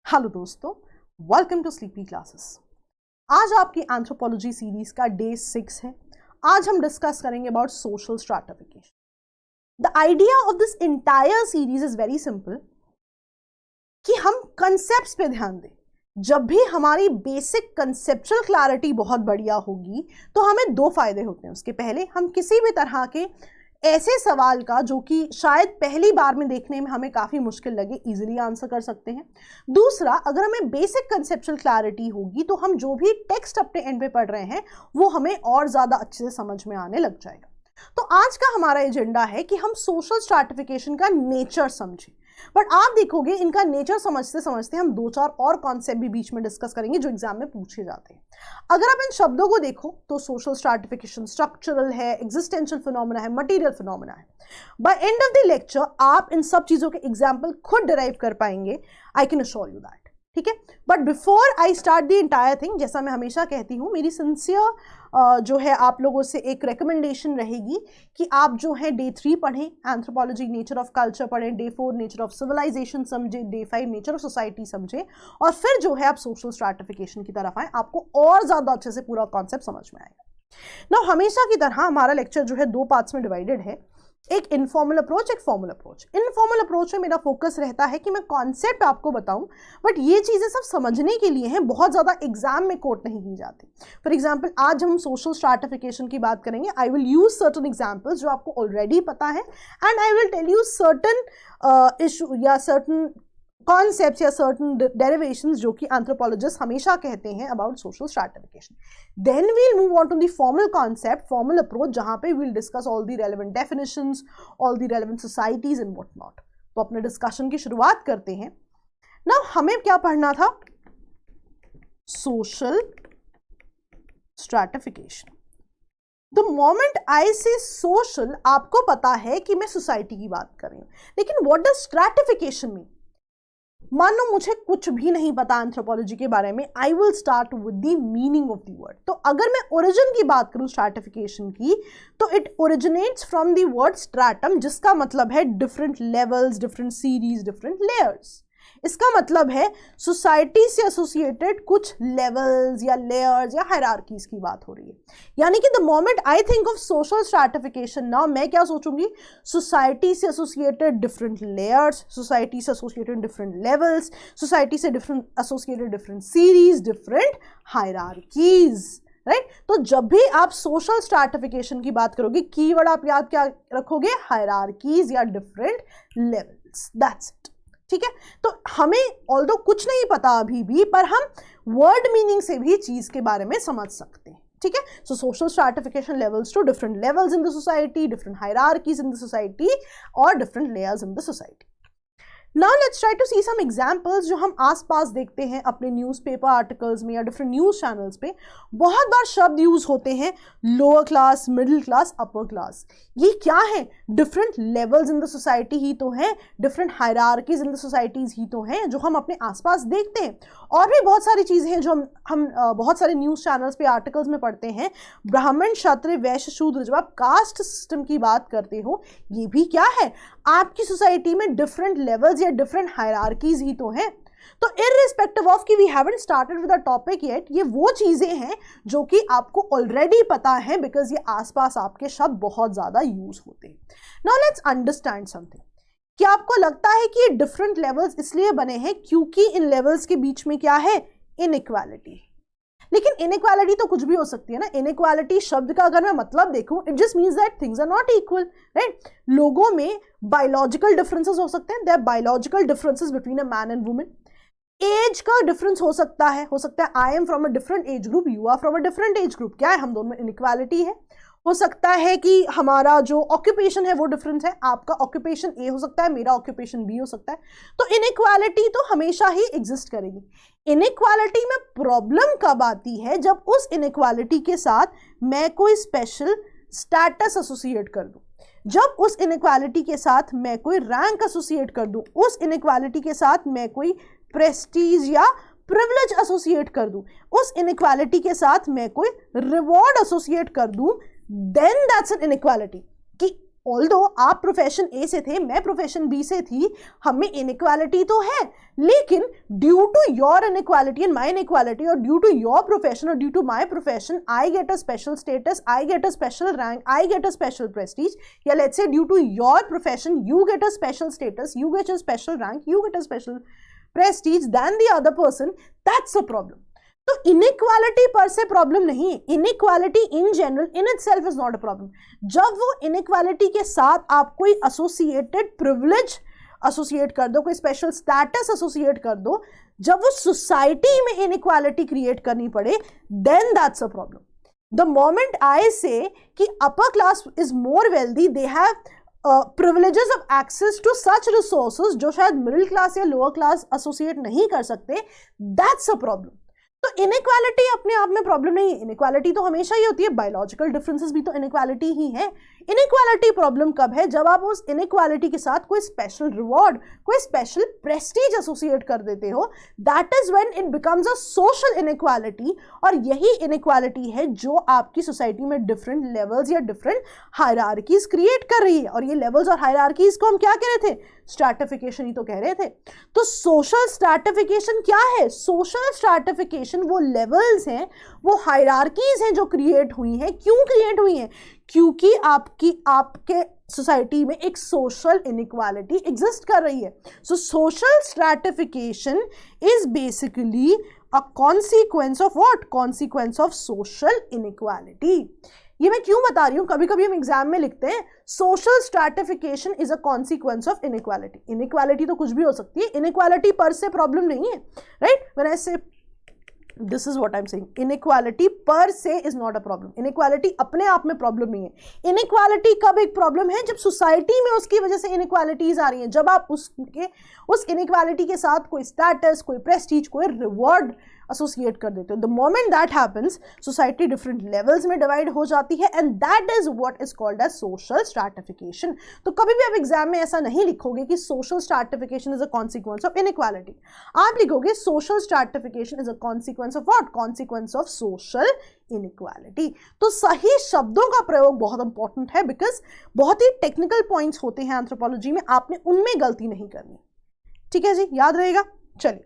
Hello दोस्तों, welcome to sleepy classes. आज आपकी एंथ्रोपोलॉजी सीरीज का डे 6 है। आज हम डिस्कस करेंगे about social stratification. The idea of this entire series is very simple कि हम कंसेप्ट्स पे ध्यान दें। जब भी हमारी बेसिक कंसेप्चुअल क्लैरिटी बहुत बढ़िया होगी तो हमें दो फायदे होते हैं। उसके पहले हम किसी भी तरह के ऐसे सवाल का जो कि शायद पहली बार में देखने में हमें काफ़ी मुश्किल लगे, इजीली आंसर कर सकते हैं। दूसरा, अगर हमें बेसिक कंसेप्चुअल क्लैरिटी होगी तो हम जो भी टेक्स्ट अपने एंड पे पढ़ रहे हैं वो हमें और ज़्यादा अच्छे से समझ में आने लग जाएगा। तो आज का हमारा एजेंडा है कि हम सोशल स्ट्रैटिफिकेशन का नेचर समझें। बट आप देखोगे इनका नेचर समझते समझते हम दो चार और कॉन्सेप्ट भी बीच में डिस्कस करेंगे जो एग्जाम में पूछे जाते हैं। अगर आप इन शब्दों को देखो तो सोशल स्ट्रैटिफिकेशन स्ट्रक्चरल है, एग्जिस्टेंशियल फिनोमेना है, मटेरियल फिनोमेना है। By end of the lecture आप इन सब चीजों के एग्जाम्पल खुद डिराइव कर पाएंगे। I can assure you that. ठीक है, but before I start the entire thing, जैसा मैं हमेशा कहती हूँ, मेरी सिंसियर जो है आप लोगों से एक रिकमेंडेशन रहेगी कि आप जो है डे 3 पढ़ें, एंथ्रोपोलॉजी नेचर ऑफ कल्चर पढ़ें, डे 4 नेचर ऑफ सिविलाइजेशन समझें, डे 5 नेचर ऑफ सोसाइटी समझें, और फिर जो है आप सोशल स्ट्रैटिफिकेशन की तरफ आए। आपको और ज़्यादा अच्छे से पूरा कॉन्सेप्ट समझ में आएगा। ना हमेशा की तरह हमारा लेक्चर जो है दो पार्ट्स में डिवाइडेड है, एक इनफॉर्मल अप्रोच, एक फॉर्मल अप्रोच। इनफॉर्मल अप्रोच में मेरा फोकस रहता है कि मैं कॉन्सेप्ट आपको बताऊं, बट ये चीज़ें सब समझने के लिए हैं, बहुत ज़्यादा एग्जाम में कोट नहीं की जाती। फॉर एग्जाम्पल आज हम सोशल स्ट्रैटिफिकेशन की बात करेंगे। I will use certain examples जो आपको ऑलरेडी पता है, and I will tell you certain issue या सर्टन कॉन्सेप्ट्स या सर्टन डेरिवेशंस जो कि एंथ्रोपोलॉजिस्ट हमेशा कहते हैं about social stratification. Then we'll move on to the formal concept, formal approach, जहां पे we'll discuss all the relevant definitions, all the relevant societies and what not. तो अपने डिस्कशन की शुरुआत करते हैं। ना हमें क्या पढ़ना था? Social stratification. The moment I से सोशल, आपको पता है कि मैं सोसाइटी की बात कर रही हूं, लेकिन व्हाट डज स्ट्रैटिफिकेशन मीन? मान लो मुझे कुछ भी नहीं पता एंथ्रोपोलॉजी के बारे में, I will start with the meaning of the word. तो अगर मैं ओरिजिन की बात करूं स्ट्रैटिफिकेशन की, तो it originates from the word stratum, जिसका मतलब है different levels, different series, different layers. इसका मतलब है सोसाइटी से एसोसिएटेड कुछ लेवल्स या लेयर्स या हायरार्कीज की बात हो रही है। यानी कि the moment I think of social stratification now, मैं क्या सोचूंगी? सोसाइटी से एसोसिएटेड डिफरेंट लेयर्स, सोसाइटी से एसोसिएटेड डिफरेंट लेवल्स, सोसाइटी से different associated different series, different hierarchies. Right? तो जब भी आप सोशल स्ट्रैटिफिकेशन की बात करोगे, कीवर्ड आप याद क्या रखोगे? हायरार्कीज या डिफरेंट लेवल्स। That's it. ठीक है, तो हमें ऑल्दो कुछ नहीं पता अभी भी, पर हम वर्ड मीनिंग से भी चीज के बारे में समझ सकते हैं। ठीक है, so social stratification levels to different levels in the society, different hierarchies in the society, और different layers in the society. Now let's try to see some examples जो हम आसपास देखते हैं अपने न्यूज़पेपर आर्टिकल्स में या डिफरेंट न्यूज़ चैनल्स पे। बहुत बार शब्द यूज होते हैं lower class, middle class, upper class. ये क्या है? Different levels in the society ही तो हैं, different hierarchies in the societies ही तो हैं जो हम अपने आसपास देखते हैं। और भी बहुत सारी चीज़ें हैं जो हम बहुत सारे न्यूज़ चैनल्स पे आर्टिकल्स में पढ़ते हैं। ब्राह्मण, क्षत्रिय, वैश्य, शूद्र, जब आप कास्ट सिस्टम की बात करते हो, ये भी क्या है? आपकी सोसाइटी में डिफरेंट लेवल्स या डिफरेंट हायरार्कीज ही तो हैं। तो इररिस्पेक्टिव ऑफ कि we haven't started with a topic yet, ये वो चीजें हैं जो कि आपको ऑलरेडी पता है, बिकॉज ये आसपास आपके शब्द बहुत ज्यादा यूज होते हैं। Now let's understand something. क्या आपको लगता है कि ये डिफरेंट लेवल्स इसलिए बने हैं क्योंकि इन लेवल्स के बीच में क्या है? इनइक्वालिटी। लेकिन इनइक्वालिटी तो कुछ भी हो सकती है ना। इनइक्वालिटी शब्द का अगर मैं मतलब देखूं, it just means that things are not equal. Right? लोगों में बायोलॉजिकल डिफरेंसेस हो सकते हैं, there are biological differences between a man and women. Age का डिफरेंस हो सकता है I am from a different age group, you are from a different age group. क्या है? हम दोनों में इनइक्वालिटी है। हो सकता है कि हमारा जो ऑक्यूपेशन है वो डिफरेंट है, आपका ऑक्यूपेशन ए हो सकता है, मेरा ऑक्यूपेशन बी हो सकता है। तो इनइक्वालिटी तो हमेशा ही एग्जिस्ट करेगी। इनइक्वालिटी में प्रॉब्लम कब आती है? जब उस इनइक्वालिटी के साथ मैं कोई स्पेशल स्टेटस एसोसिएट कर दूं, जब उस इनइक्वालिटी के साथ मैं कोई रैंक एसोसिएट कर दूं, उस इनइक्वालिटी के साथ मैं कोई प्रेस्टीज या प्रिविलेज एसोसिएट कर दूं, उस इनइक्वालिटी के साथ मैं कोई रिवॉर्ड एसोसिएट कर दूं, देन दैट्स एन इनइक्वालिटी। कि ऑल्दो आप प्रोफेशन ए से थे, मैं प्रोफेशन बी से थी, हमें इनइक्वालिटी तो है, लेकिन due to your inequality and my inequality, और ड्यू टू योर प्रोफेशन और due to my profession, I get a special status, I get a special rank, I get a special prestige, या let's say due to your profession you get a special status, you get a special rank, you get a special prestige then the other person, that's a problem. तो inequality per se problem नहीं है, inequality in general in itself is not a problem. जब वो inequality के साथ आप कोई associated privilege associate कर दो, कोई स्पेशल स्टेटस एसोसिएट कर दो, जब वो सोसाइटी में इनइक्वालिटी क्रिएट करनी पड़े, then that's a problem. The moment I say कि upper class is more wealthy, they have privileges of access to such resources जो शायद मिडिल क्लास या लोअर क्लास एसोसिएट नहीं कर सकते, दैट्स अ प्रॉब्लम। तो इनइक्वालिटी अपने आप में प्रॉब्लम नहीं है, इनइक्वालिटी तो हमेशा ही होती है, बायोलॉजिकल डिफरेंसेस भी तो इनइक्वालिटी ही है। इनइक्वालिटी प्रॉब्लम कब है? जब आप उस इनइक्वालिटी के साथ कोई स्पेशल रिवॉर्ड, कोई स्पेशल प्रेस्टीज एसोसिएट कर देते हो, that is when it becomes a social inequality. और यही इनइक्वालिटी है जो आपकी सोसाइटी में डिफरेंट लेवल्स या डिफरेंट हायरार्कीज क्रिएट कर रही है। और ये लेवल्स और हायरार्कीज को हम क्या कह रहे थे? स्ट्रैटिफिकेशन ही तो कह रहे थे। तो सोशल स्ट्रैटिफिकेशन क्या है? सोशल स्ट्रैटिफिकेशन वो लेवल्स हैं, वो हायरार्कीज हैं जो क्रिएट हुई हैं। क्यों क्रिएट हुई हैं? क्योंकि आपके सोसाइटी में एक सोशल इनइक्वालिटी एग्जिस्ट कर रही है। So social stratification is basically a consequence of what? Consequence of social inequality. ये मैं क्यों बता रही हूं? कभी कभी हम एग्जाम में लिखते हैं social stratification is a consequence of inequality. Inequality तो कुछ भी हो सकती है, इनइक्वालिटी पर से प्रॉब्लम नहीं है, राइट? व्हेन आई से This is what I'm saying. Inequality per se is not a problem. Inequality अपने आप में प्रॉब्लम नहीं है। Inequality कब एक प्रॉब्लम है? जब सोसाइटी में उसकी वजह से इनइक्वालिटीज आ रही हैं, जब आप उस इनइक्वालिटी के साथ कोई स्टेटस, कोई प्रेस्टीज, कोई रिवॉर्ड एसोसिएट कर देते हो। The moment that happens, society different levels में डिवाइड हो जाती है, and that is what is called as social stratification. तो कभी भी आप एग्जाम में ऐसा नहीं लिखोगे कि social stratification is a consequence of inequality. आप लिखोगे social stratification is a consequence of what? Consequence of social inequality. तो सही शब्दों का प्रयोग बहुत इंपॉर्टेंट है, बिकॉज बहुत ही टेक्निकल पॉइंट्स होते हैं एंथ्रोपोलॉजी में, आपने उनमें गलती नहीं करनी। ठीक है जी, याद रहेगा। चलिए,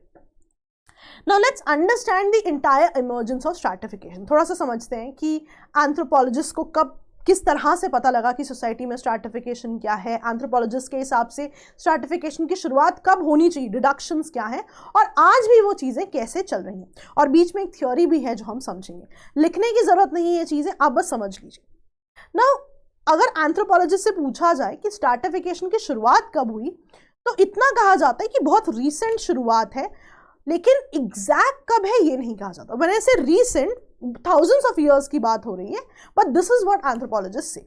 Now let's understand the entire emergence of stratification. थोड़ा सा समझते हैं कि एंथ्रोपोलॉजिस्ट को कब, किस तरह से पता लगा कि सोसाइटी में स्ट्रैटिफिकेशन क्या है, एंथ्रोपोलॉजिस्ट के हिसाब से स्ट्रैटिफिकेशन की शुरुआत कब होनी चाहिए, डिडक्शंस क्या हैं, और आज भी वो चीज़ें कैसे चल रही हैं। और बीच में एक थ्योरी भी है जो हम समझेंगे। लिखने की ज़रूरत नहीं है ये चीज़ें, आप बस समझ लीजिए। Now अगर एंथ्रोपोलॉजिस्ट से पूछा जाए कि स्ट्रैटिफिकेशन की शुरुआत कब हुई, तो इतना कहा जाता है कि बहुत रीसेंट शुरुआत है, लेकिन एग्जैक्ट कब है ये नहीं कहा जाता। मैंने ऐसे रीसेंट थाउजेंड्स ऑफ ईयर्स की बात हो रही है, but this is what anthropologist से।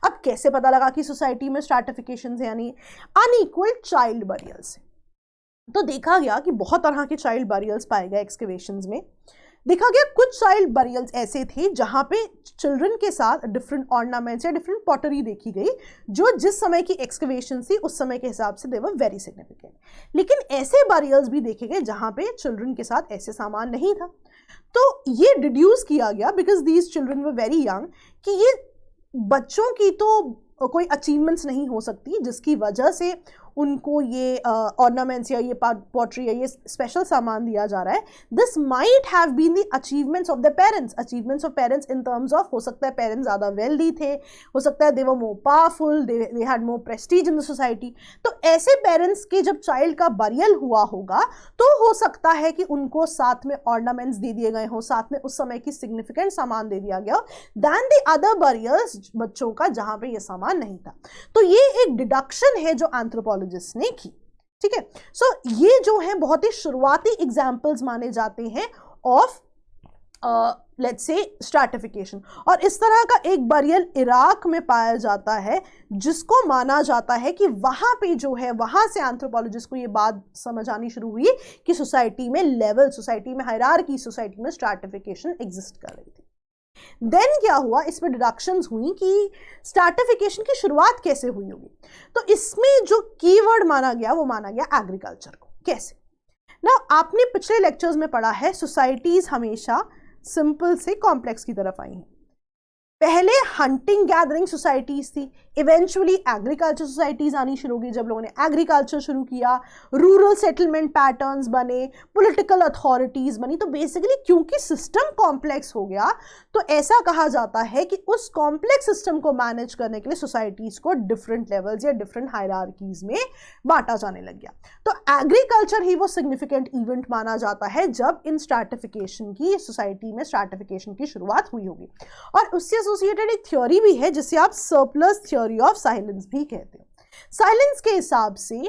अब कैसे पता लगा कि सोसाइटी में स्ट्रैटिफिकेशन यानी अनइक्वल चाइल्ड बरियल से? तो देखा गया कि बहुत तरह के चाइल्ड बरियल्स पाए गए एक्सकेवेशंस में। देखा गया कुछ चाइल्ड बरियल्स ऐसे थे जहाँ पे चिल्ड्रन के साथ डिफरेंट ऑर्नामेंट्स या डिफरेंट पॉटरी देखी गई, जो जिस समय की एक्सकवेशन थी उस समय के हिसाब से दे वर वेरी सिग्निफिकेंट। लेकिन ऐसे बरियल्स भी देखे गए जहाँ पे चिल्ड्रन के साथ ऐसे सामान नहीं था। तो ये डिड्यूस किया गया, because these children were very young, कि ये बच्चों की तो कोई अचीवमेंट्स नहीं हो सकती जिसकी वजह से उनको ये ऑर्नामेंट्स या ये पॉटरी या ये स्पेशल सामान दिया जा रहा है। This might have been the achievements of the parents. Achievements of parents in terms of, हो सकता है पेरेंट्स ज़्यादा वेल्दी थे, हो सकता है they were more powerful, they had more prestige in the society. तो ऐसे पेरेंट्स के जब चाइल्ड का बरियल हुआ होगा, तो हो सकता है कि उनको साथ में ऑर्नामेंट्स दे दिए गए हों, साथ में उस समय की सिग्निफिकेंट सामान दे दिया गया हो, दैन द अदर बरियल्स बच्चों का जहाँ पे ये सामान नहीं था। तो ये एक डिडक्शन है जो एंथ्रोपोलॉजी जिसने की। ठीक है, सो ये जो है बहुत ही शुरुआती एग्जाम्पल्स माने जाते हैं ऑफ लेट्स से स्ट्रैटिफिकेशन। और इस तरह का एक बरियल इराक में पाया जाता है, जिसको माना जाता है कि वहां पे जो है, वहां से एंथ्रोपोलॉजिस्ट को ये बात समझ आनी शुरू हुई कि सोसाइटी में लेवल, सोसाइटी में हायरार्की, सोसाइटी में स्ट्रैटिफिकेशन एग्जिस्ट कर रही थी। देन क्या हुआ, इसमें डिडक्शंस हुई कि स्ट्रैटिफिकेशन की शुरुआत कैसे हुई होगी। तो इसमें जो कीवर्ड माना गया वो माना गया एग्रीकल्चर को। कैसे ना, आपने पिछले लेक्चर्स में पढ़ा है सोसाइटीज हमेशा सिंपल से कॉम्प्लेक्स की तरफ आई हैं। पहले हंटिंग गैदरिंग सोसाइटीज थी, इवेंचुअली एग्रीकल्चर सोसाइटीज आनी शुरू हो गई। जब लोगों ने एग्रीकल्चर शुरू किया, रूरल सेटलमेंट पैटर्न्स बने, पॉलिटिकल अथॉरिटीज बनी। तो बेसिकली क्योंकि सिस्टम कॉम्प्लेक्स हो गया, तो ऐसा कहा जाता है कि उस कॉम्प्लेक्स सिस्टम को मैनेज करने के लिए सोसाइटीज को डिफरेंट लेवल्स या डिफरेंट हायरार्कीज में बांटा जाने लग गया। तो एग्रीकल्चर ही वो सिग्निफिकेंट इवेंट माना जाता है जब इन स्ट्रैटिफिकेशन की, सोसाइटी में स्ट्रैटिफिकेशन की शुरुआत हुई होगी। और उससे एसोसिएटेड एक थ्योरी भी है जिसे आप सरप्लस थ्योरी ऑफ साइलेंस भी कहते हैं। साइलेंस के हिसाब से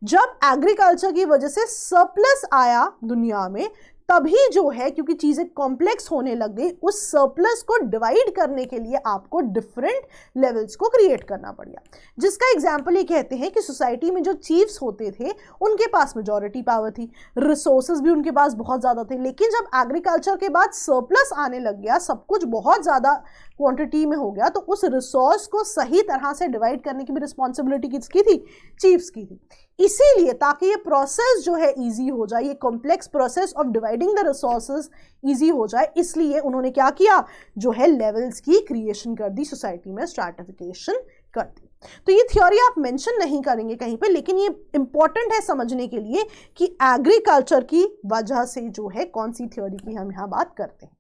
जब एग्रीकल्चर की वजह से सरप्लस आया दुनिया में, तभी जो है, क्योंकि चीजें कॉम्प्लेक्स होने लग गई, उस सरप्लस को डिवाइड करने के लिए आपको डिफरेंट लेवल्स को क्रिएट करना पड़ा। जिसका एग्जांपल ये कहते हैं कि सोसाइटी में जो चीफ्स होते थे उनके पास मेजॉरिटी पावर थी, रिसोर्सेज भी उनके पास बहुत ज़्यादा थे। लेकिन जब एग्रीकल्चर के बाद सरप्लस आने लग गया, सब कुछ बहुत ज़्यादा क्वांटिटी में हो गया, तो उस रिसोर्स को सही तरह से डिवाइड करने की भी रिस्पॉन्सिबिलिटी किसकी थी? चीफ्स की थी। इसीलिए ताकि ये प्रोसेस जो है इजी हो जाए, ये complex process of dividing the resources easy हो जाए, इसलिए उन्होंने क्या किया, जो है लेवल्स की क्रिएशन कर दी, सोसाइटी में स्ट्रैटिफिकेशन कर दी। तो ये थ्योरी आप मेंशन नहीं करेंगे कहीं पे, लेकिन ये इंपॉर्टेंट है समझने के लिए कि एग्रीकल्चर की वजह से जो है कौन सी थ्योरी की हम यहाँ बात करते हैं।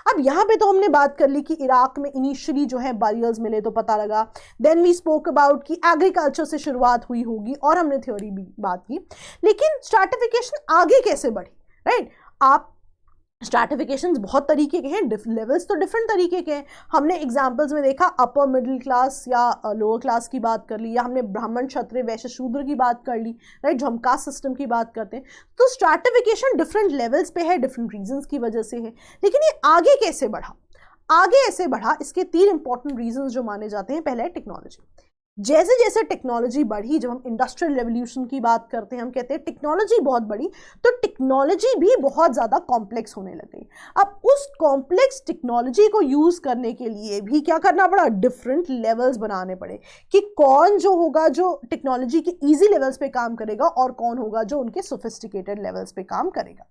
अब यहाँ पे तो हमने बात कर ली कि इराक में इनिशियली जो है बैरियर्स मिले तो पता लगा, देन वी स्पोक अबाउट कि एग्रीकल्चर से शुरुआत हुई होगी और हमने थ्योरी भी बात की। लेकिन स्ट्रैटिफिकेशन आगे कैसे बढ़ी, राइट? आप स्ट्रैटिफिकेशंस बहुत तरीके के हैं, लेवल्स तो डिफरेंट तरीके के हैं। हमने एग्जांपल्स में देखा अपर मिडिल क्लास या लोअर क्लास की बात कर ली, या हमने ब्राह्मण, क्षत्रिय, वैश्य, शूद्र की बात कर ली, राइट, जो हम कास्ट सिस्टम की बात करते हैं। तो स्ट्रैटिफिकेशन डिफरेंट लेवल्स पे है, डिफरेंट रीजंस की वजह से है। लेकिन ये आगे कैसे बढ़ा? आगे ऐसे बढ़ा, इसके 3 इंपॉर्टेंट रीजंस जो माने जाते हैं। पहला है टेक्नोलॉजी। जैसे जैसे टेक्नोलॉजी बढ़ी, जब हम इंडस्ट्रियल रेवोल्यूशन की बात करते हैं, हम कहते हैं टेक्नोलॉजी बहुत बढ़ी, तो टेक्नोलॉजी भी बहुत ज़्यादा कॉम्प्लेक्स होने लग गई। अब उस कॉम्प्लेक्स टेक्नोलॉजी को यूज़ करने के लिए भी क्या करना पड़ा? डिफरेंट लेवल्स बनाने पड़े कि कौन जो होगा जो टेक्नोलॉजी के ईजी लेवल्स पे काम करेगा और कौन होगा जो उनके सोफिस्टिकेटेड लेवल्स पे काम करेगा।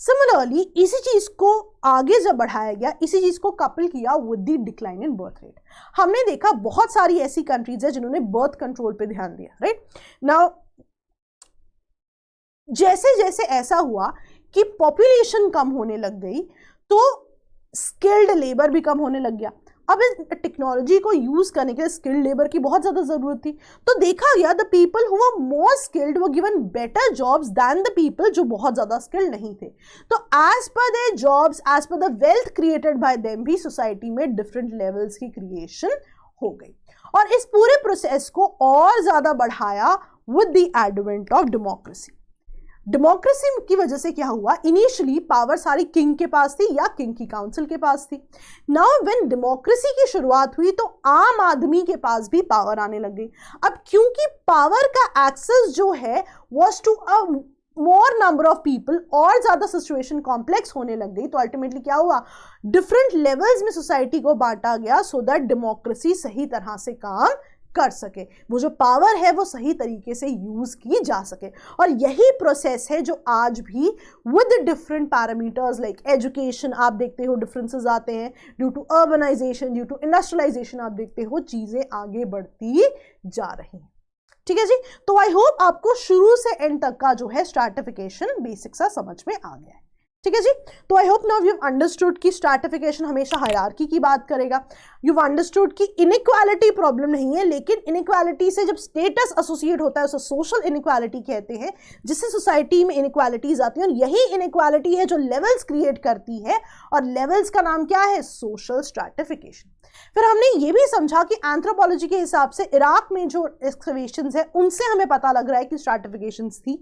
सिमिलरली इसी चीज़ को आगे जब बढ़ाया गया, इसी चीज़ को कपल किया with the decline in birth rate. हमने देखा बहुत सारी ऐसी कंट्रीज है जिन्होंने बर्थ कंट्रोल पे ध्यान दिया, राइट। नाउ जैसे जैसे ऐसा हुआ कि पॉपुलेशन कम होने लग गई, तो स्किल्ड लेबर भी कम होने लग गया। अब इस टेक्नोलॉजी को यूज करने के लिए स्किल्ड लेबर की बहुत ज्यादा जरूरत थी। तो देखा गया the people who were more skilled were given better jobs than the people जो बहुत ज्यादा स्किल्ड नहीं थे। तो as per their jobs, as per the wealth created by them, भी सोसाइटी में डिफरेंट लेवल्स की क्रिएशन हो गई। और इस पूरे प्रोसेस को और ज्यादा बढ़ाया with the advent of democracy. Democracy की वजह से क्या हुआ? इनिशियली पावर सारी किंग के पास थी या किंग की काउंसिल के पास थी। नाउ व्हेन डेमोक्रेसी की शुरुआत हुई तो आम आदमी के पास भी पावर आने लग गई। अब क्योंकि पावर का एक्सेस जो है was to a more number of people, और ज्यादा सिचुएशन कॉम्प्लेक्स होने लग गई, तो अल्टीमेटली क्या हुआ? डिफरेंट लेवल्स में सोसाइटी को बांटा गया सो दैट डेमोक्रेसी सही तरह से काम कर सके, वो जो पावर है वो सही तरीके से यूज की जा सके। और यही प्रोसेस है जो आज भी with different parameters like education, आप देखते हो डिफरेंसेस आते हैं due to urbanisation, due to industrialisation, आप देखते हो चीजें आगे बढ़ती जा रही हैं। ठीक है जी, तो आई होप आपको शुरू से एंड तक का जो है स्ट्रैटिफिकेशन बेसिक सा समझ में आ गया है। ठीक है जी, तो I hope now you understood कि स्ट्रैटिफिकेशन हमेशा हायरार्की की बात करेगा। यू अंडरस्टूड कि इनइक्वालिटी प्रॉब्लम नहीं है, लेकिन इनइक्वालिटी से जब स्टेटस एसोसिएट होता है उसे सोशल इनइक्वालिटी कहते हैं, जिससे सोसाइटी में इनइक्वालिटीज आती हैं। और यही इनइक्वालिटी है जो लेवल्स क्रिएट करती है, और लेवल्स का नाम क्या है? Social stratification. फिर हमने ये भी समझा कि एंथ्रोपोलॉजी के हिसाब से इराक में जो एक्सकवेशंस है उनसे हमें पता लग रहा है कि स्ट्रैटिफिकेशंस थी।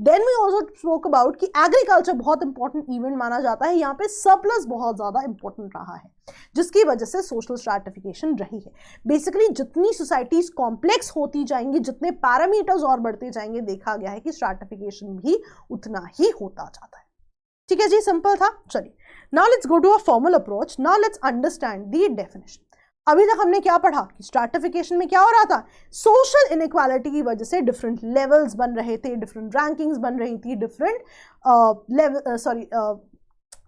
Then we also spoke about कि एग्रीकल्चर बहुत इंपॉर्टेंट इवेंट माना जाता है, यहाँ पे सरप्लस बहुत ज्यादा इंपॉर्टेंट रहा है, जिसकी वजह से सोशल स्ट्रैटिफिकेशन रही है। बेसिकली जितनी सोसाइटीज कॉम्प्लेक्स होती जाएंगी, जितने पैरामीटर्स और बढ़ते जाएंगे, देखा गया है कि स्ट्रैटिफिकेशन भी उतना ही होता जाता है। ठीक है जी, सिंपल था। चलिए now let's go to a formal approach. Now let's understand the definition. अभी तक हमने क्या पढ़ा कि स्ट्रैटिफिकेशन में क्या हो रहा था? सोशल इनइक्वालिटी की वजह से डिफरेंट लेवल्स बन रहे थे, डिफरेंट रैंकिंग्स बन रही थी, डिफरेंट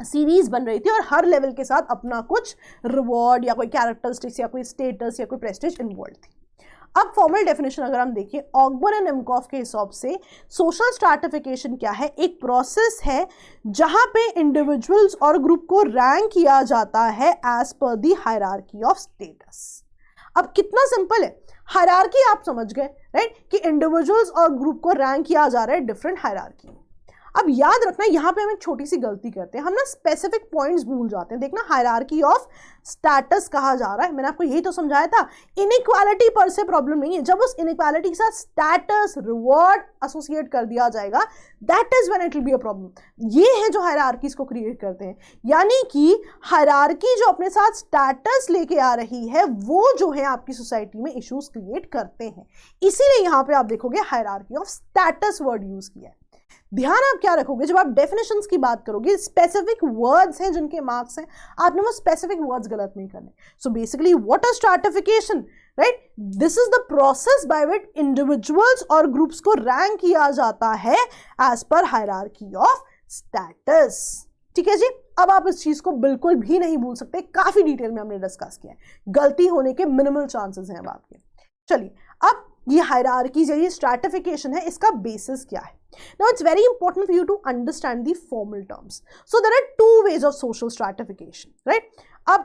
सीरीज बन रही थी और हर लेवल के साथ अपना कुछ रिवॉर्ड या कोई कैरेक्टरिस्टिक्स या कोई स्टेटस या कोई प्रेस्टीज इन्वॉल्व थी। अब फॉर्मल डेफिनेशन अगर हम देखें ऑगबर्न एंड इमकॉफ के हिसाब से सोशल स्ट्रैटिफिकेशन क्या है, एक प्रोसेस है जहां पे इंडिविजुअल्स और ग्रुप को रैंक किया जाता है एज पर दी हायरार्की ऑफ स्टेटस। अब कितना सिंपल है, हायरार्की आप समझ गए राइट, कि इंडिविजुअल्स और ग्रुप को रैंक किया जा रहा है डिफरेंट हायरार्की में। अब याद रखना यहाँ पे हम एक छोटी सी गलती करते हैं, हम ना स्पेसिफिक पॉइंट्स भूल जाते हैं। देखना हायरार्की ऑफ स्टेटस कहा जा रहा है, मैंने आपको यही तो समझाया था। इनइक्वालिटी पर से प्रॉब्लम नहीं है, जब उस इनइक्वालिटी के साथ स्टेटस रिवॉर्ड एसोसिएट कर दिया जाएगा that is when it will be a problem. ये है जो हायरार्कीज को क्रिएट करते हैं, यानी कि हायरार्की जो अपने साथ स्टेटस लेके आ रही है वो जो है आपकी सोसाइटी में इश्यूज क्रिएट करते हैं। इसीलिए यहाँ पे आप देखोगे hierarchy of status word use किया है। ध्यान आप क्या रखोगे, जब आप डेफिनेशंस की बात करोगे स्पेसिफिक वर्ड्स हैं जिनके मार्क्स हैं, आपने वो स्पेसिफिक वर्ड्स गलत नहीं करने। So basically what is stratification, right, this is the process by which individuals और ग्रुप्स को रैंक किया जाता है एज पर हायरार्की ऑफ स्टेटस। ठीक है जी, अब आप इस चीज को बिल्कुल भी नहीं भूल सकते, काफी डिटेल में हमने डिस्कस किया है, गलती होने के मिनिमल चांसेस हैं अब आपके। चलिए, अब ये हायरार्कीज ये स्ट्रैटिफिकेशन है, इसका बेसिस क्या है? Now it's very important for you to understand the formal terms. So there are two ways of social stratification, right? अब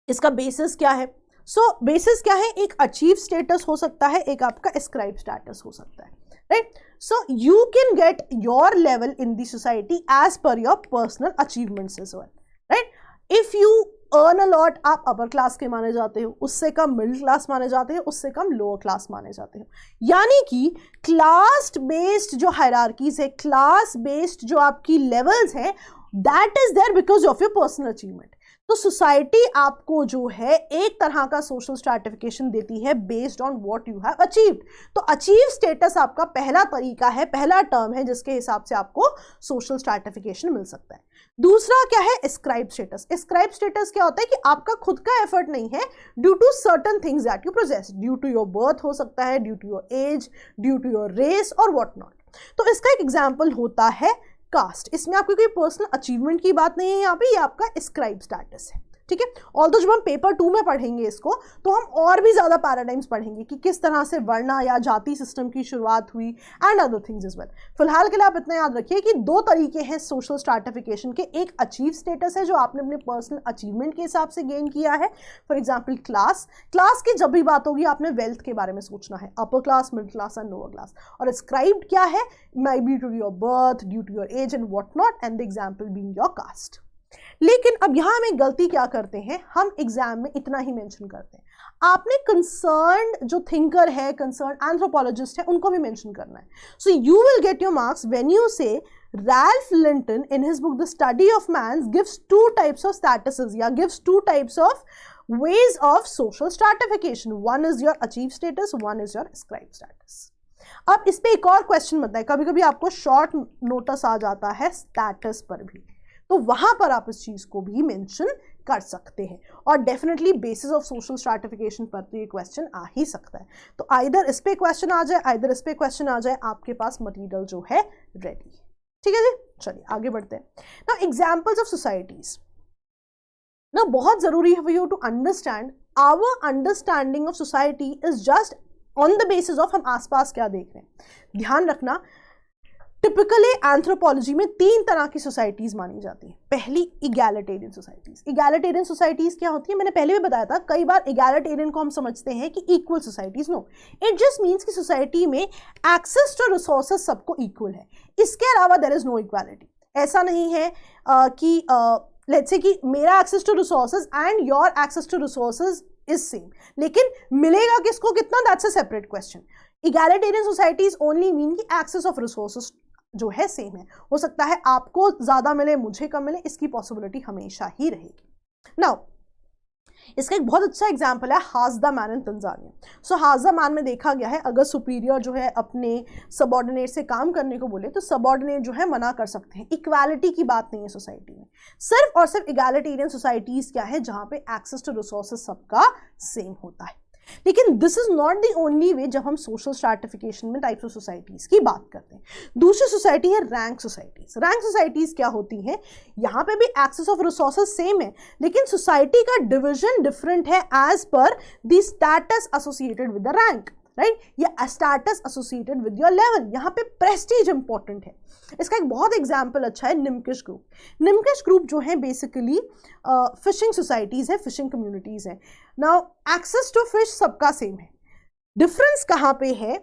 इसका बेसिस क्या है? So बेसिस क्या है? एक अचीव स्टेटस हो सकता है, एक आपका ascribe स्टेटस हो सकता है, right? So you can get your level in the society as per your personal achievements as well, right? If you earn a lot, आप अपर क्लास के माने जाते हो, उससे कम मिडिल क्लास माने जाते हो, उससे कम लोअर क्लास माने जाते हो। यानी कि क्लास बेस्ड जो हायरार्कीज है, क्लास बेस्ड जो आपकी लेवल्स है, that is there because of your personal achievement. तो सोसाइटी आपको जो है एक तरह का सोशल स्ट्रैटिफिकेशन देती है based on what you have achieved. तो अचीव स्टेटस आपका पहला तरीका है, पहला टर्म है जिसके हिसाब से आपको सोशल स्ट्रैटिफिकेशन मिल सकता है। दूसरा क्या है? Ascribe status. एस्क्राइब स्टेटस क्या होता है कि आपका खुद का एफर्ट नहीं है, due to certain things that you possess, due to your birth हो सकता है, due to your age, due to your race और व्हाट नॉट। तो इसका एक एग्जाम्पल होता है कास्ट। इसमें आपकी कोई पर्सनल अचीवमेंट की बात नहीं है, यहाँ पे ये आपका एस्क्राइब स्टेटस है। ठीक है, ऑल्दो जब हम पेपर 2 में पढ़ेंगे इसको तो हम और भी ज्यादा पैराडाइम्स पढ़ेंगे कि किस तरह से वर्ण या जाति सिस्टम की शुरुआत हुई and other things is well. फिलहाल के लिए आप इतना याद रखिए कि 2 तरीके हैं सोशल स्ट्रैटिफिकेशन के। एक अचीव स्टेटस है जो आपने अपने पर्सनल अचीवमेंट के हिसाब से गेन किया है, फॉर एग्जाम्पल क्लास। क्लास की जब भी बात होगी आपने वेल्थ के बारे में सोचना है, upper class, middle class and lower class. और एस्क्राइब्ड क्या है? May be to your birth, due to your age and what not, and the example being your caste. लेकिन अब यहां हम एक गलती क्या करते हैं, हम एग्जाम में इतना ही मेंशन करते हैं। आपने कंसर्न्ड जो थिंकर है, कंसर्न्ड एंथ्रोपोलॉजिस्ट है, उनको भी मेंशन करना है। So you will get your marks when you से Ralph Linton in his book The Study of Man gives 2 types of statuses, या gives 2 types of ways of social stratification. One is your achieved status, one is your ascribed status. अब इस पे एक और question बनता है, कभी कभी आपको शॉर्ट नोटिस आ जाता है स्टेटस पर भी, तो वहां पर आप इस चीज को भी मेंशन कर सकते हैं। और definitely basis of social stratification पर तो ये क्वेश्चन आ ही सकता है। तो आइदर इस पे क्वेश्चन आ जाए, आइदर इस पे क्वेश्चन आ जाए, आपके पास मटेरियल जो है रेडी। ठीक है जी, चलिए आगे बढ़ते हैं। Now examples of societies. ना बहुत जरूरी है for you to understand our understanding of society is just on the basis of हम आसपास क्या देख रहे हैं। ध्यान रखना, टिपिकली एंथ्रोपोलॉजी में 3 तरह की सोसाइटीज मानी जाती है। पहली इगैलिटेरियन सोसाइटीज। इगैलिटेरियन सोसाइटीज क्या होती है, मैंने पहले भी बताया था। कई बार इगैलिटेरियन को हम समझते हैं कि equal societies. No, it just means कि सोसाइटी में एक्सेस टू रिसोर्सेज सबको इक्वल है, इसके अलावा देयर इज नो इक्वालिटी। ऐसा नहीं है कि लेट्स से कि मेरा access to resources and your access to resources is same, लेकिन मिलेगा किसको कितना, that's a separate question. Egalitarian societies only mean कि एक्सेस ऑफ रिसोर्सेज जो है सेम है। हो सकता है आपको ज्यादा मिले, मुझे कम मिले, इसकी पॉसिबिलिटी हमेशा ही रहेगी। नाउ इसका एक बहुत अच्छा एग्जांपल है हाजदा मैन इन तंजानिया। सो हाजदा मैन में देखा गया है अगर सुपीरियर जो है अपने सबऑर्डिनेट से काम करने को बोले तो सबऑर्डिनेट जो है मना कर सकते हैं। इक्वालिटी की बात नहीं है सोसाइटी में, सिर्फ और सिर्फ इगैलिटेरियन सोसाइटीज क्या है जहां पे एक्सेस टू रिसोर्सेज सबका सेम होता है। लेकिन this is not the only way जब हम सोशल स्ट्रैटिफिकेशन में टाइप्स ऑफ सोसाइटीज की बात करते हैं। दूसरी सोसाइटी है रैंक सोसाइटीज। रैंक सोसाइटीज क्या होती हैं? यहाँ पे भी एक्सेस ऑफ रिसोर्सेज सेम है, लेकिन सोसाइटी का डिविजन डिफरेंट है as per the status associated with the rank, right, या status associated with your level. यहाँ पे प्रेस्टीज इंपॉर्टेंट है। इसका एक बहुत एग्जाम्पल अच्छा है निमकिश ग्रुप। निमकिश ग्रुप जो है बेसिकली फिशिंग सोसाइटीज है, फिशिंग कम्युनिटीज है। नाउ एक्सेस टू फिश सबका सेम है, डिफरेंस कहाँ पे है?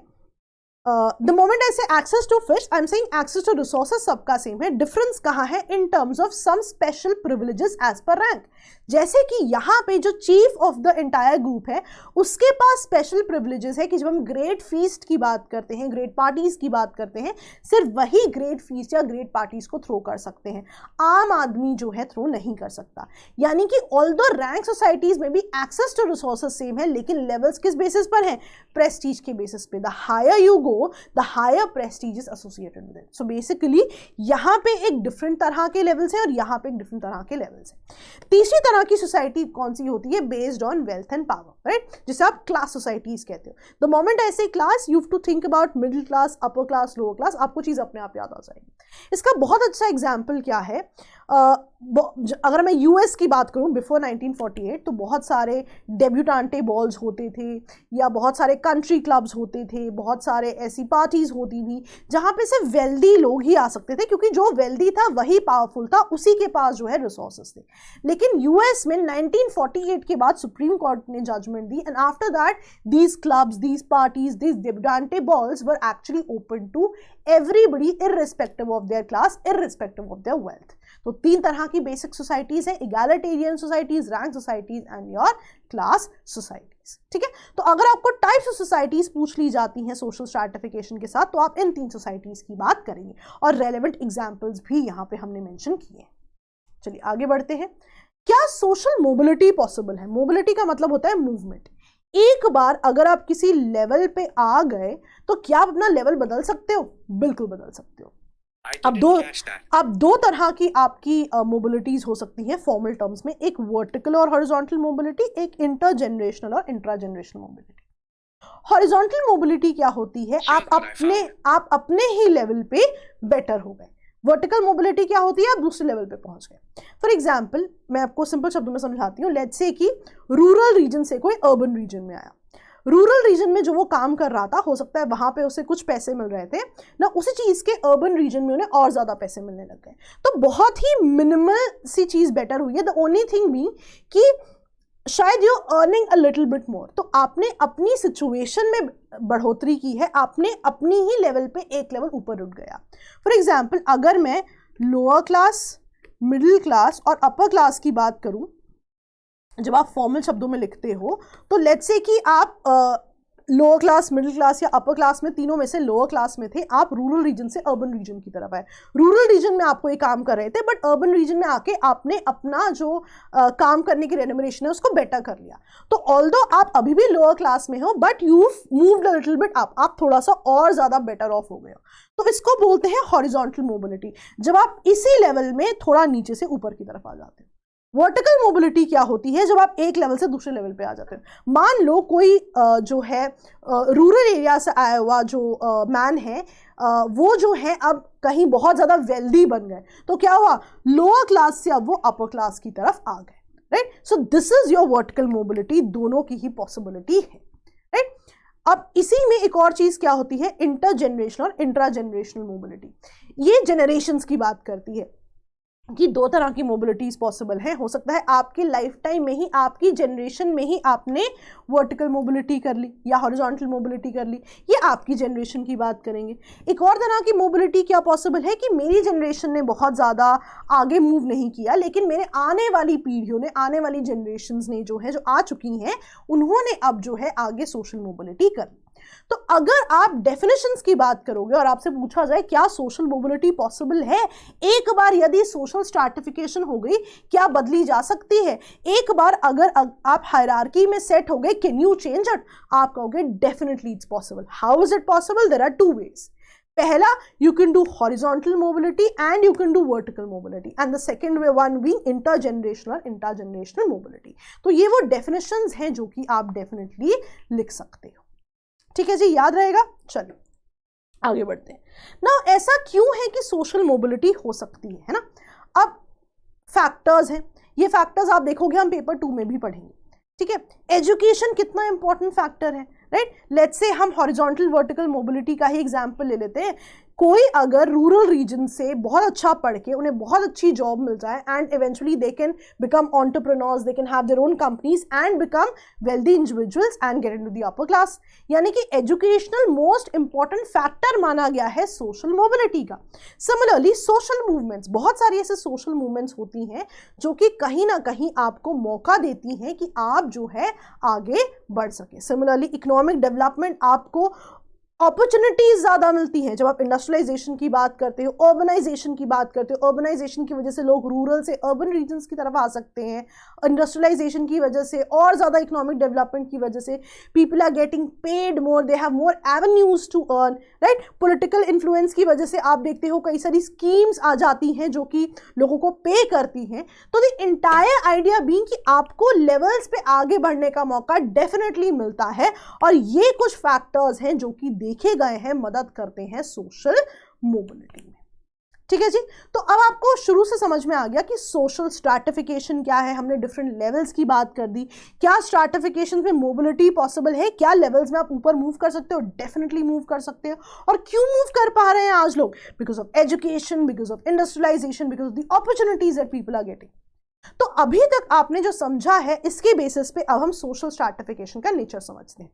The moment I say access to fish, I am saying access to resources सबका सेम है। डिफरेंस कहाँ है? In terms of some special privileges as per rank. जैसे कि यहाँ पे जो chief of the entire group है उसके पास स्पेशल प्रिविलेजेस है कि जब हम ग्रेट फीस्ट की बात करते हैं, ग्रेट पार्टीज की बात करते हैं, सिर्फ वही ग्रेट फीस्ट या ग्रेट पार्टीज को थ्रो कर सकते हैं, आम आदमी जो है थ्रो नहीं कर सकता। यानी कि ऑल्दो रैंक सोसाइटीज में भी एक्सेस टू रिसोर्सेज सेम है, लेकिन लेवल्स किस बेसिस पर है? प्रेस्टीज के बेसिस पे। The higher you go, the higher prestige is associated with it. So basically यहाँ पे एक डिफरेंट तरह के लेवल्स हैं और यहाँ पे एक डिफरेंट तरह के लेवल्स हैं। तीसरी तरह की सोसाइटी कौन सी होती है? Based on wealth and power, right, जिसे आप क्लास सोसाइटीज कहते हो। The moment I say class, you have to think about middle class, upper class, lower class, आपको चीज अपने आप याद आ जाएगी। इसका बहुत अच्छा एग्जाम्पल क्या है? अगर मैं यूएस की बात करूं बिफोर 1948, तो बहुत सारे डेब्यूटांटे बॉल्स होते थे या बहुत सारे कंट्री क्लब्स होते थे, बहुत सारे ऐसी पार्टीज होती थी जहां पे सिर्फ वेल्दी लोग ही आ सकते थे, क्योंकि जो वेल्दी था वही पावरफुल था, उसी के पास जो है रिसोर्सेस थे। लेकिन यूएस में 1948 के बाद सुप्रीम कोर्ट ने जजमेंट दी, and after that these clubs, these parties, these debutante balls were actually open to everybody irrespective of their class, irrespective of their wealth. तो तीन तरह की बेसिक सोसाइटीज हैं, egalitarian societies, rank societies and your class societies. ठीक है, तो अगर आपको टाइप्स ऑफ सोसाइटीज पूछ ली जाती हैं सोशल स्ट्रैटिफिकेशन के साथ, तो आप इन तीन सोसाइटीज की बात करेंगे और रेलेवेंट एग्जांपल्स भी यहां पे हमने मेंशन किए। चलिए आगे बढ़ते हैं। क्या सोशल मोबिलिटी पॉसिबल है? मोबिलिटी का मतलब होता है मूवमेंट। एक बार अगर आप किसी लेवल पे आ गए तो क्या आप अपना लेवल बदल सकते हो? बिल्कुल बदल सकते हो। अब दो तरह की आपकी मोबिलिटीज हो सकती हैं फॉर्मल टर्म्स में, एक वर्टिकल और हॉरिजॉन्टल मोबिलिटी, एक इंटर जनरेशनल और intra generational mobility. Horizontal mobility क्या होती है? आप अपने ही लेवल पे बेटर हो गए। वर्टिकल मोबिलिटी क्या होती है? आप दूसरे लेवल पे पहुंच गए। फॉर एग्जाम्पल मैं आपको सिंपल शब्दों में समझाती हूँ। लेट्स से कि रूरल रीजन से कोई अर्बन रीजन में आया। रूरल रीजन में जो वो काम कर रहा था, हो सकता है वहां पे उसे कुछ पैसे मिल रहे थे ना, उसी चीज के अर्बन रीजन में उन्हें और ज्यादा पैसे मिलने लग गए। तो बहुत ही मिनिमल सी चीज बेटर हुई है। द ओनली थिंग बी कि शायद you earning a little bit more, तो आपने अपनी सिचुएशन में बढ़ोतरी की है, आपने अपनी ही लेवल पे एक लेवल ऊपर उठ गया। फॉर एग्जाम्पल अगर मैं लोअर क्लास, मिडिल क्लास और अपर क्लास की बात करूं, जब आप फॉर्मल शब्दों में लिखते हो तो लेट्स से कि आप लोअर क्लास, मिडिल क्लास या अपर क्लास में, तीनों में से लोअर क्लास में थे, आप रूरल रीजन से अर्बन रीजन की तरफ आए। रूरल रीजन में आपको ये काम कर रहे थे, बट अर्बन रीजन में आके आपने अपना जो काम करने की रेम्यूनरेशन है उसको बेटर कर लिया। तो ऑल्दो आप अभी भी लोअर क्लास में हो, but you moved a little bit up, आप थोड़ा सा और ज्यादा बेटर ऑफ हो गए हो। तो इसको बोलते हैं हॉरिजॉन्टल मोबिलिटी, जब आप इसी लेवल में थोड़ा नीचे से ऊपर की तरफ आ जाते हो। वर्टिकल मोबिलिटी क्या होती है? जब आप एक लेवल से दूसरे लेवल पे आ जाते हो। मान लो कोई जो है रूरल एरिया से आया हुआ जो मैन है, वो जो है अब कहीं बहुत ज्यादा वेल्दी बन गए, तो क्या हुआ? लोअर क्लास से अब वो अपर क्लास की तरफ आ गए, right? So this is your vertical mobility, दोनों की ही पॉसिबिलिटी है, राइट? अब इसी में एक और चीज क्या होती है? इंटर जनरेशनल और इंट्रा जनरेशनल मोबिलिटी। ये जनरेशंस की बात करती है कि दो तरह की मोबिलिटीज पॉसिबल है। हो सकता है आपकी लाइफ टाइम में ही, आपकी जनरेशन में ही आपने वर्टिकल मोबिलिटी कर ली या हॉरिजॉन्टल मोबिलिटी कर ली, ये आपकी जनरेशन की बात करेंगे। एक और तरह की मोबिलिटी क्या पॉसिबल है कि मेरी जनरेशन ने बहुत ज़्यादा आगे मूव नहीं किया, लेकिन मेरे आने वाली पीढ़ियों ने, आने वाली जनरेशन्स ने जो है, जो आ चुकी हैं, उन्होंने अब जो है आगे सोशल मोबिलिटी कर ली। तो अगर आप डेफिनेशंस की बात करोगे और आपसे पूछा जाए क्या सोशल मोबिलिटी पॉसिबल है, एक बार यदि सोशल स्ट्रैटिफिकेशन हो गई, क्या बदली जा सकती है? एक बार अगर आप हायरार्की में सेट हो गए, कैन यू चेंज इट? आप कहोगे definitely it's possible. How is it possible? There are two ways. पहला, you can do horizontal mobility and you can do vertical mobility, and the second one being intergenerational mobility. तो ये वो definitions हैं जो कि आप definitely लिख सकते हो. ठीक है जी, याद रहेगा. चलिए आगे बढ़ते हैं. ना ऐसा क्यों है कि सोशल मोबिलिटी हो सकती है ना. अब फैक्टर्स हैं, ये फैक्टर्स आप देखोगे हम पेपर 2 में भी पढ़ेंगे. ठीक है, एजुकेशन कितना इंपॉर्टेंट फैक्टर है, राइट. लेट्स से हम हॉरिजॉन्टल वर्टिकल मोबिलिटी का ही एग्जांपल ले लेते हैं. कोई अगर रूरल रीजन से बहुत अच्छा पढ़ के उन्हें बहुत अच्छी जॉब मिल जाए and eventually they can become entrepreneurs, they can have their own companies and become wealthy individuals and get into the upper class. यानी कि एजुकेशनल मोस्ट इंपॉर्टेंट फैक्टर माना गया है सोशल मोबिलिटी का. सिमिलरली सोशल मूवमेंट्स, बहुत सारी ऐसे social movements होती हैं जो कि कहीं ना कहीं आपको मौका देती हैं कि आप जो है आगे बढ़ सके. सिमिलरली इकोनॉमिक डेवलपमेंट, आपको अपॉर्चुनिटीज ज़्यादा मिलती हैं जब आप इंडस्ट्रियलाइजेशन की बात करते हो, अर्बनाइजेशन की बात करते हो. अर्बनाइजेशन की वजह से लोग रूरल से अर्बन रीजन्स की तरफ आ सकते हैं. इंडस्ट्रियलाइजेशन की वजह से और ज़्यादा इकोनॉमिक डेवलपमेंट की वजह से people are getting paid more, they have more avenues to earn, right. Political influence की वजह से आप देखते हो कई सारी स्कीम्स आ जाती हैं जो कि लोगों को पे करती हैं. तो द इंटायर आइडिया बीइंग कि आपको लेवल्स पे आगे बढ़ने का मौका डेफिनेटली मिलता है, और ये कुछ फैक्टर्स हैं जो कि देखे गए हैं, मदद करते हैं सोशल मोबिलिटी में. ठीक है जी. तो अब आपको शुरू से समझ में आ गया कि सोशल स्ट्रैटिफिकेशन क्या है. हमने डिफरेंट लेवल्स की बात कर दी. क्या स्ट्रैटिफिकेशन में मोबिलिटी पॉसिबल है, क्या लेवल्स में आप ऊपर मूव कर सकते हो, डेफिनेटली मूव कर सकते हो. और क्यों मूव कर पा रहे हैं आज लोग, because of education, because of industrialisation, because of the opportunities that people are getting. तो अभी तक आपने जो समझा है इसके बेसिस पे अब हम सोशल स्ट्रैटिफिकेशन का नेचर समझते हैं.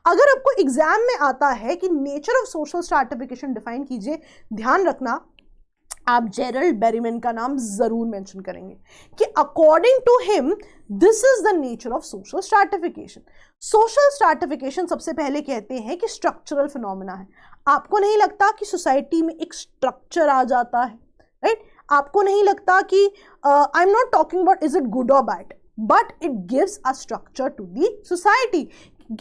अगर आपको एग्जाम में आता है कि nature of social stratification define कीजिए, ध्यान रखना आप जेरल्ड बेरीमैन का नाम जरूर मेंशन करेंगे कि according to him this is the nature of social stratification. Social stratification सबसे पहले कहते हैं कि स्ट्रक्चरल फिनोमेना है. आपको नहीं लगता कि सोसाइटी में एक स्ट्रक्चर आ जाता है, राइट. आपको नहीं लगता कि I am not talking about is it good और bad, but it gives a structure to the society.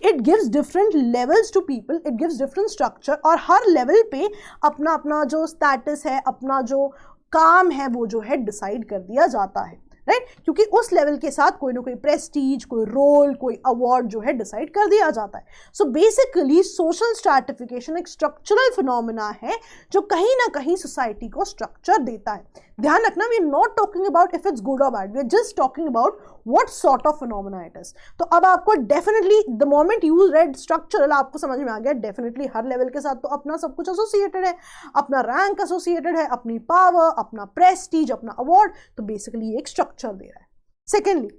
It gives different levels to people, it gives different structure, और हर लेवल पे अपना अपना जो स्टेटस है, अपना जो काम है वो जो है डिसाइड कर दिया जाता है, राइट. क्योंकि उस लेवल के साथ कोई ना कोई प्रेस्टीज, कोई रोल, कोई अवार्ड जो है डिसाइड कर दिया जाता है. सो बेसिकली सोशल स्ट्रैटिफिकेशन एक स्ट्रक्चरल फिनोमेना है जो कहीं ना कहीं सोसाइटी को स्ट्रक्चर देता है. ध्यान रखना, we are not talking about if it's good और bad, we are just talking about what sort of phenomena it is. तो अब आपको definitely the moment you read structural आपको समझ में आ गया, डेफिनेटली हर लेवल के साथ तो अपना सब कुछ एसोसिएटेड है, अपना रैंक एसोसिएटेड है, अपनी पावर, अपना प्रेस्टीज, अपना अवार्ड. तो बेसिकली एक स्ट्रक्चर दे रहा है. सेकेंडली,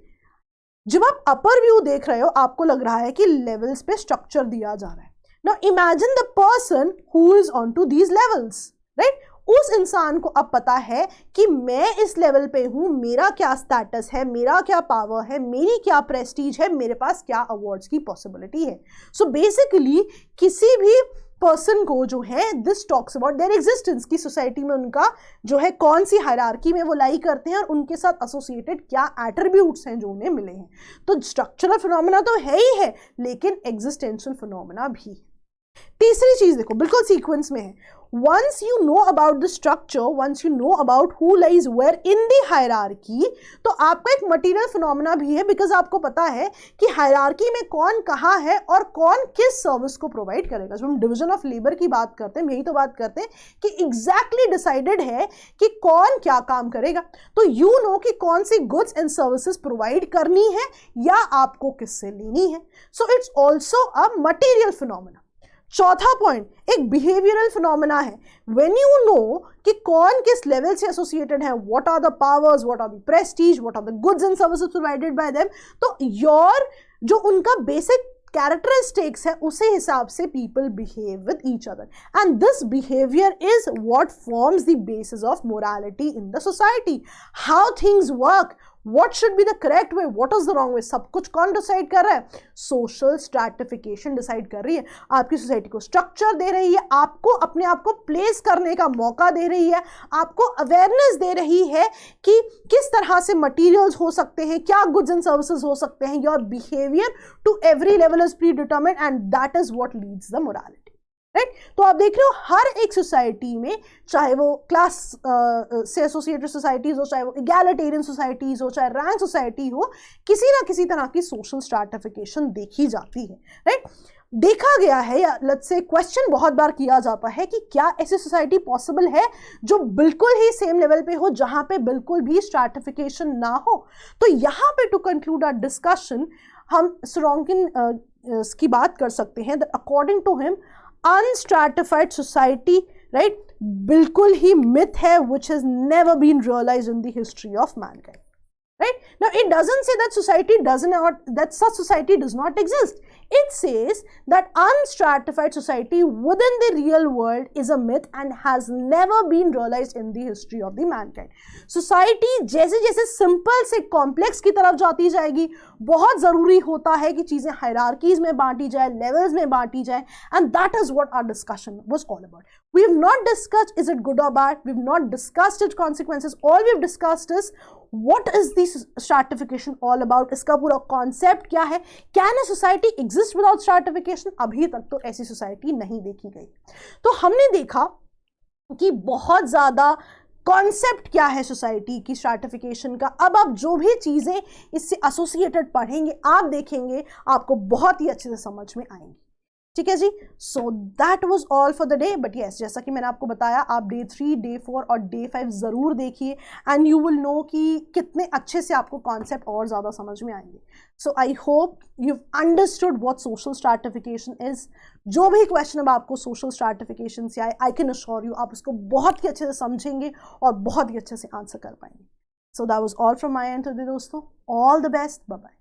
जब आप अपर व्यू देख रहे हो आपको लग रहा है कि लेवल्स पे स्ट्रक्चर दिया जा रहा है. Now imagine the person who is on to these levels, right. उस इंसान को अब पता है कि मैं इस लेवल पे हूं, मेरा क्या स्टेटस है, मेरा क्या पावर है, मेरी क्या प्रेस्टीज है, मेरे पास क्या अवार्ड्स की पॉसिबिलिटी है. सो बेसिकली किसी भी पर्सन को जो है this talks about their existence, की सोसाइटी में उनका जो है कौन सी हायरार्की में वो लाई करते हैं और उनके साथ एसोसिएटेड क्या एट्रीब्यूट्स हैं जो उन्हें मिले हैं. तो स्ट्रक्चरल फिनोमेना तो है ही है, लेकिन एग्जिस्टेंशियल फिनोमेना भी. तीसरी चीज देखो, बिल्कुल सीक्वेंस में है. once you know about the structure, once you know about who lies where in the hierarchy, तो आपका एक मटीरियल फिनोमेना भी है, बिकॉज आपको पता है कि हायरार्की में कौन कहाँ है और कौन किस सर्विस को प्रोवाइड करेगा. जब हम डिवीजन ऑफ लेबर की बात करते हैं, यही तो बात करते हैं कि एग्जैक्टली डिसाइडेड है कि कौन क्या काम करेगा. तो यू नो कि कौन सी गुड्स एंड सर्विसेज प्रोवाइड करनी है या आपको किससे लेनी है. So it's also a material phenomena. चौथा पॉइंट एक बिहेवियरल फिनोमेना है. व्हेन यू नो कि कौन किस लेवल से एसोसिएटेड है, what are the powers, what are the prestige, what are the goods and services provided by them, तो your जो उनका बेसिक characteristics है उसी हिसाब से people behave with each other, and this behavior is what forms the basis of morality in the society. How things work, what should be the correct way, what is the wrong way, सब कुछ कौन decide कर रहा है? Social stratification decide कर रही है. आपकी सोसाइटी को स्ट्रक्चर दे रही है, आपको अपने आप को प्लेस करने का मौका दे रही है, आपको अवेयरनेस दे रही है कि किस तरह से मटीरियल्स हो सकते हैं, क्या गुड्स एंड सर्विसेज हो सकते हैं. Your behaviour to every level is predetermined and that is what leads the morality. Right. तो आप देख रहे हो हर एक सोसाइटी में, चाहे वो क्लास से एसोसिएटेड सोसाइटीज हो, चाहे वो इगैलिटेरियन सोसाइटीज हो, चाहे रैंक सोसाइटी हो, किसी ना किसी तरह की सोशल स्ट्रैटिफिकेशन देखी जाती है, राइट। देखा गया है, या लेट्स से क्वेश्चन बहुत बार किया जाता है कि क्या ऐसी सोसाइटी पॉसिबल है जो बिल्कुल ही सेम लेवल पे हो, जहां पे बिल्कुल भी स्ट्रैटिफिकेशन ना हो। तो यहां पे टू कंक्लूड आवर डिस्कशन हम सोरोकिन की बात कर सकते हैं, according to him unstratified society, right, बिल्कुल ही मिथ है which has never been realized in the history of mankind. Right? Now, it doesn't say that such society does not exist. It says that unstratified society within the real world is a myth and has never been realized in the history of the mankind. Society जैसे जैसे simple से complex की तरफ जाती जाएगी, बहुत ज़रूरी होता है कि चीज़ें hierarchies में बांटी जाए, levels में बांटी जाए, and that is what our discussion was all about. We have not discussed is it good or bad. We have not discussed its consequences. All we have discussed is what is this stratification all about, इसका पूरा concept क्या है, can a society exist without stratification. अभी तक तो ऐसी society नहीं देखी गई। तो हमने देखा कि बहुत ज़्यादा कॉन्सेप्ट क्या है सोसाइटी की स्ट्रैटिफिकेशन का। अब आप जो भी चीज़ें इससे एसोसिएटेड पढ़ेंगे, आप देखेंगे, आपको बहुत ही अच्छे से समझ में आएंगी। ठीक है जी। So that was all for the day. But yes, जैसा कि मैंने आपको बताया, आप डे 3, डे 4 और डे 5 ज़रूर देखिए, एंड यू विल नो कि कितने अच्छे से आपको कॉन्सेप्ट और ज़्यादा समझ में आएंगे। So I hope you understood what social stratification is. जो भी क्वेश्चन अब आपको सोशल स्ट्रैटिफिकेशन से आए, आई कैन अश्योर यू, आप उसको बहुत ही अच्छे से समझेंगे और बहुत ही अच्छे से आंसर कर पाएंगे। So that was all from my end today दोस्तों। All the best, bye bye.